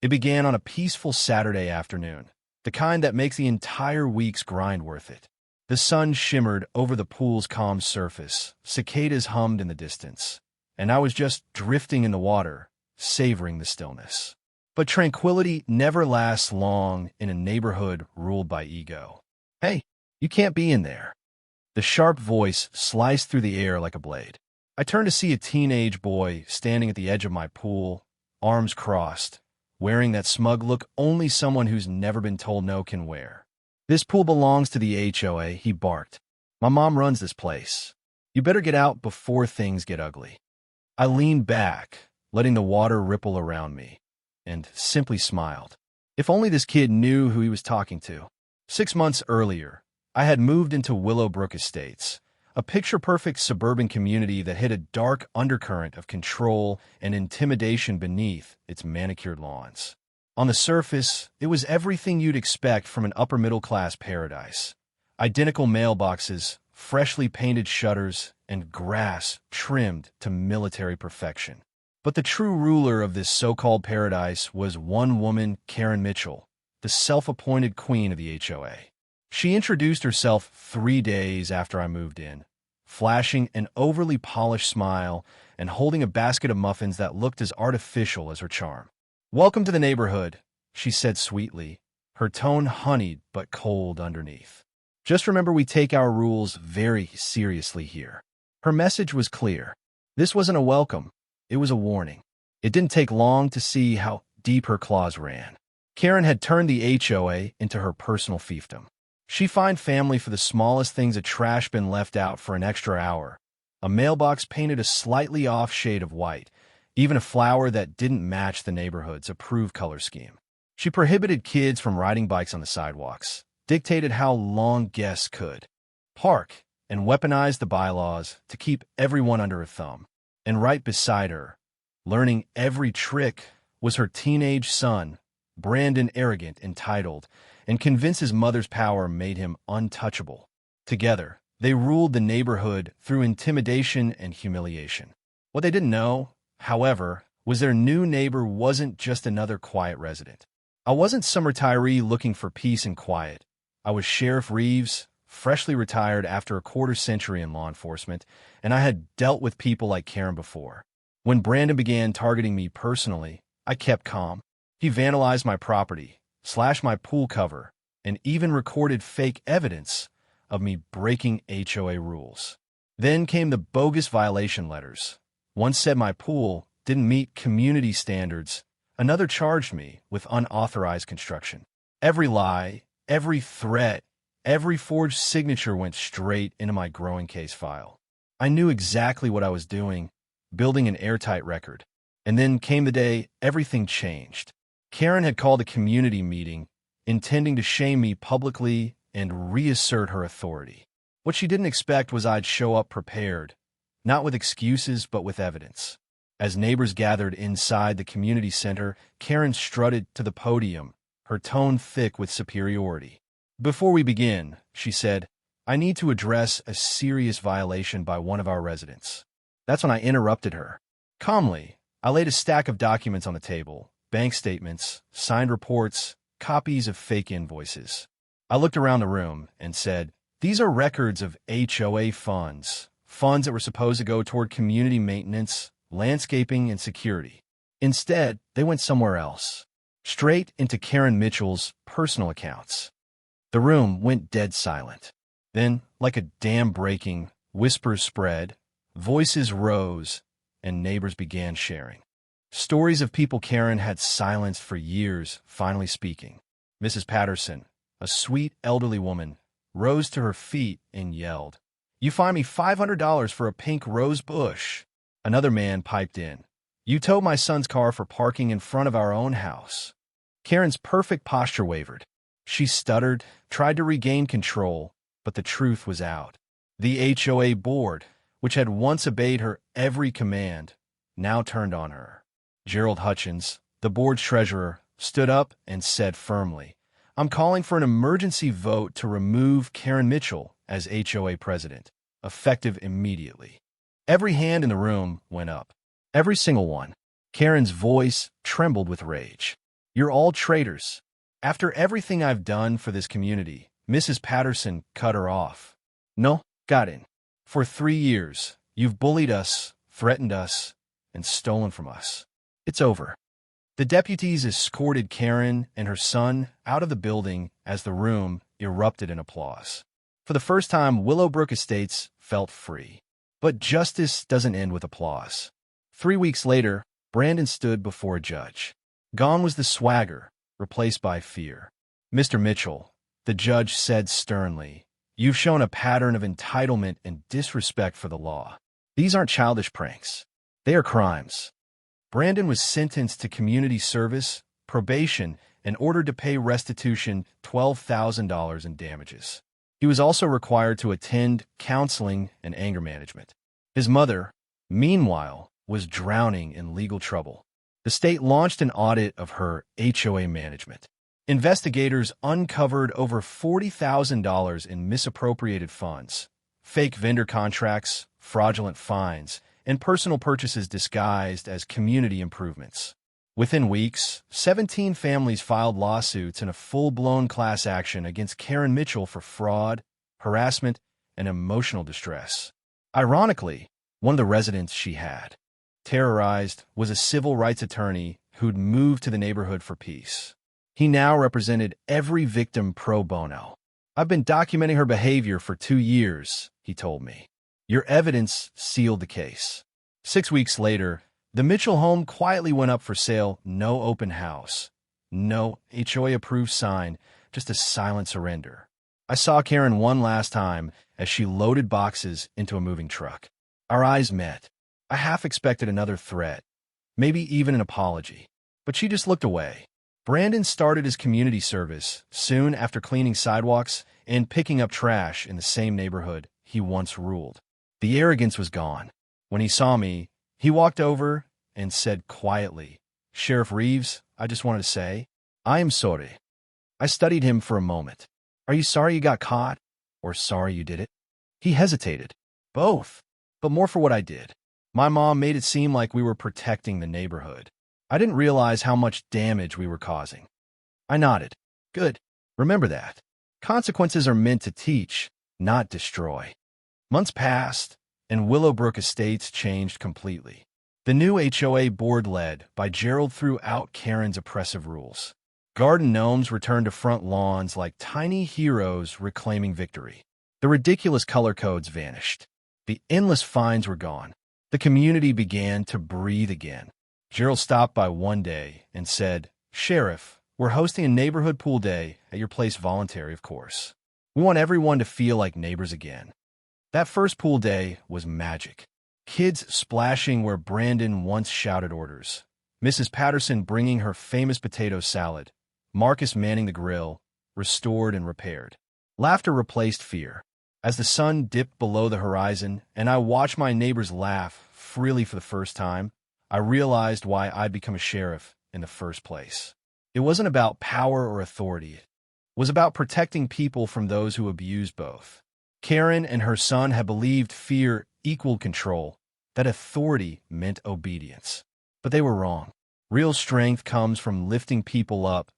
It began on a peaceful Saturday afternoon, the kind that makes the entire week's grind worth it. The sun shimmered over the pool's calm surface, cicadas hummed in the distance, and I was just drifting in the water, savoring the stillness. But tranquility never lasts long in a neighborhood ruled by ego. "Hey, you can't be in there." The sharp voice sliced through the air like a blade. I turned to see a teenage boy standing at the edge of my pool, arms crossed, wearing that smug look only someone who's never been told no can wear. "This pool belongs to the HOA," he barked. "My mom runs this place. You better get out before things get ugly." I leaned back, letting the water ripple around me, and simply smiled. If only this kid knew who he was talking to. 6 months earlier, I had moved into Willowbrook Estates, a picture-perfect suburban community that hid a dark undercurrent of control and intimidation beneath its manicured lawns. On the surface, it was everything you'd expect from an upper-middle-class paradise. Identical mailboxes, freshly painted shutters, and grass trimmed to military perfection. But the true ruler of this so-called paradise was one woman, Karen Mitchell, the self-appointed queen of the HOA. She introduced herself 3 days after I moved in, flashing an overly polished smile and holding a basket of muffins that looked as artificial as her charm. "Welcome to the neighborhood," she said sweetly, her tone honeyed but cold underneath. "Just remember, we take our rules very seriously here." Her message was clear. This wasn't a welcome, it was a warning. It didn't take long to see how deep her claws ran. Karen had turned the HOA into her personal fiefdom. She fined family for the smallest things: a trash bin left out for an extra hour, a mailbox painted a slightly off shade of white, even a flower that didn't match the neighborhood's approved color scheme. She prohibited kids from riding bikes on the sidewalks, dictated how long guests could park, and weaponized the bylaws to keep everyone under her thumb. And right beside her, learning every trick, was her teenage son, Brandon, arrogant, entitled, and convinced his mother's power made him untouchable. Together, they ruled the neighborhood through intimidation and humiliation. What they didn't know, however, was their new neighbor wasn't just another quiet resident. I wasn't some retiree looking for peace and quiet. I was Sheriff Reeves, freshly retired after a quarter-century in law enforcement, and I had dealt with people like Karen before. When Brandon began targeting me personally, I kept calm. He vandalized my property, slashed my pool cover, and even recorded fake evidence of me breaking HOA rules. Then came the bogus violation letters. One said my pool didn't meet community standards. Another charged me with unauthorized construction. Every lie, every threat, every forged signature went straight into my growing case file. I knew exactly what I was doing, building an airtight record. And then came the day everything changed. Karen had called a community meeting, intending to shame me publicly and reassert her authority. What she didn't expect was I'd show up prepared, not with excuses but with evidence. As neighbors gathered inside the community center, Karen strutted to the podium, her tone thick with superiority. "Before we begin," she said, "I need to address a serious violation by one of our residents." That's when I interrupted her. Calmly, I laid a stack of documents on the table: bank statements, signed reports, copies of fake invoices. I looked around the room and said, "These are records of HOA funds that were supposed to go toward community maintenance, landscaping, and security. Instead, they went somewhere else, straight into Karen Mitchell's personal accounts." The room went dead silent. Then, like a dam breaking, whispers spread, voices rose, and neighbors began sharing. Stories of people Karen had silenced for years finally speaking. Mrs. Patterson, a sweet elderly woman, rose to her feet and yelled, "You fined me $500 for a pink rose bush." Another man piped in, "You towed my son's car for parking in front of our own house." Karen's perfect posture wavered. She stuttered, tried to regain control, but the truth was out. The HOA board, which had once obeyed her every command, now turned on her. Gerald Hutchins, the board's treasurer, stood up and said firmly, "I'm calling for an emergency vote to remove Karen Mitchell as HOA president, effective immediately." Every hand in the room went up. Every single one. Karen's voice trembled with rage. You're all traitors. After everything I've done for this community, Mrs. Patterson cut her off. No, got in. For 3 years, you've bullied us, threatened us, and stolen from us. It's over. The deputies escorted Karen and her son out of the building as the room erupted in applause. For the first time, Willowbrook Estates felt free. But justice doesn't end with applause. 3 weeks later, Brandon stood before a judge. Gone was the swagger, replaced by fear. Mr. Mitchell, the judge said sternly, you've shown a pattern of entitlement and disrespect for the law. These aren't childish pranks. They are crimes. Brandon was sentenced to community service, probation, and ordered to pay restitution $12,000 in damages. He was also required to attend counseling and anger management. His mother, meanwhile, was drowning in legal trouble. The state launched an audit of her HOA management. Investigators uncovered over $40,000 in misappropriated funds, fake vendor contracts, fraudulent fines, and personal purchases disguised as community improvements. Within weeks, 17 families filed lawsuits in a full-blown class action against Karen Mitchell for fraud, harassment, and emotional distress. Ironically, one of the residents she had terrorized was a civil rights attorney who'd moved to the neighborhood for peace. He now represented every victim pro bono. I've been documenting her behavior for 2 years, he told me. Your evidence sealed the case. 6 weeks later, the Mitchell home quietly went up for sale. No open house. No HOA-approved sign, just a silent surrender. I saw Karen one last time as she loaded boxes into a moving truck. Our eyes met. I half expected another threat, maybe even an apology. But she just looked away. Brandon started his community service soon after cleaning sidewalks and picking up trash in the same neighborhood he once ruled. The arrogance was gone. When he saw me, he walked over and said quietly, Sheriff Reeves, I just wanted to say, I am sorry. I studied him for a moment. Are you sorry you got caught, or sorry you did it? He hesitated. Both, but more for what I did. My mom made it seem like we were protecting the neighborhood. I didn't realize how much damage we were causing. I nodded. Good. Remember that. Consequences are meant to teach, not destroy. Months passed, and Willowbrook Estates changed completely. The new HOA board led by Gerald threw out Karen's oppressive rules. Garden gnomes returned to front lawns like tiny heroes reclaiming victory. The ridiculous color codes vanished. The endless fines were gone. The community began to breathe again. Gerald stopped by one day and said, Sheriff, we're hosting a neighborhood pool day at your place, voluntary, of course. We want everyone to feel like neighbors again. That first pool day was magic. Kids splashing where Brandon once shouted orders. Mrs. Patterson bringing her famous potato salad. Marcus manning the grill, restored and repaired. Laughter replaced fear. As the sun dipped below the horizon and I watched my neighbors laugh freely for the first time, I realized why I'd become a sheriff in the first place. It wasn't about power or authority. It was about protecting people from those who abused both. Karen and her son had believed fear equaled control, that authority meant obedience. But they were wrong. Real strength comes from lifting people up,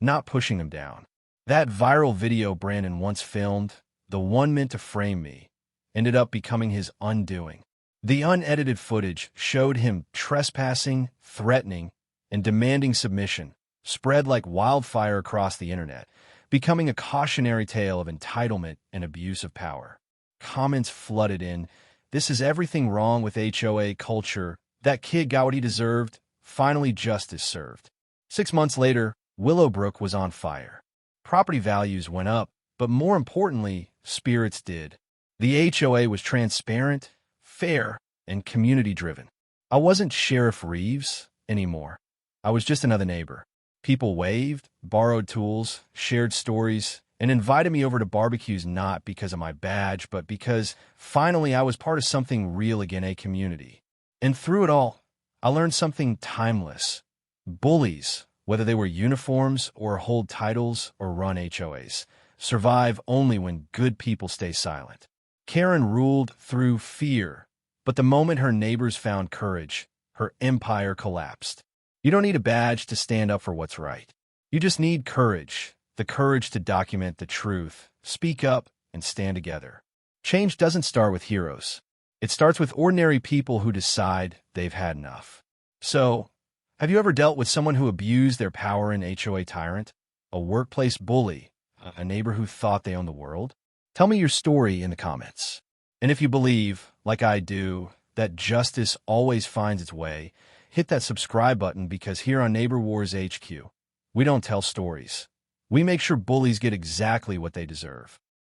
not pushing them down. That viral video Brandon once filmed, the one meant to frame me, ended up becoming his undoing. The unedited footage showed him trespassing, threatening, and demanding submission, spread like wildfire across the internet, becoming a cautionary tale of entitlement and abuse of power. Comments flooded in, this is everything wrong with HOA culture, that kid got what he deserved, finally justice served. 6 months later, Willowbrook was on fire. Property values went up, but more importantly, spirits did. The HOA was transparent, fair, and community-driven. I wasn't Sheriff Reeves anymore. I was just another neighbor. People waved, borrowed tools, shared stories, and invited me over to barbecues not because of my badge, but because finally I was part of something real again, a community. And through it all, I learned something timeless. Bullies, whether they wear uniforms or hold titles or run HOAs, survive only when good people stay silent. Karen ruled through fear, but the moment her neighbors found courage, her empire collapsed. You don't need a badge to stand up for what's right. You just need courage, the courage to document the truth, speak up, and stand together. Change doesn't start with heroes. It starts with ordinary people who decide they've had enough. So, have you ever dealt with someone who abused their power in HOA tyrant? A workplace bully? A neighbor who thought they owned the world? Tell me your story in the comments. And if you believe, like I do, that justice always finds its way, hit that subscribe button, because here on Neighbor Wars HQ, we don't tell stories. We make sure bullies get exactly what they deserve.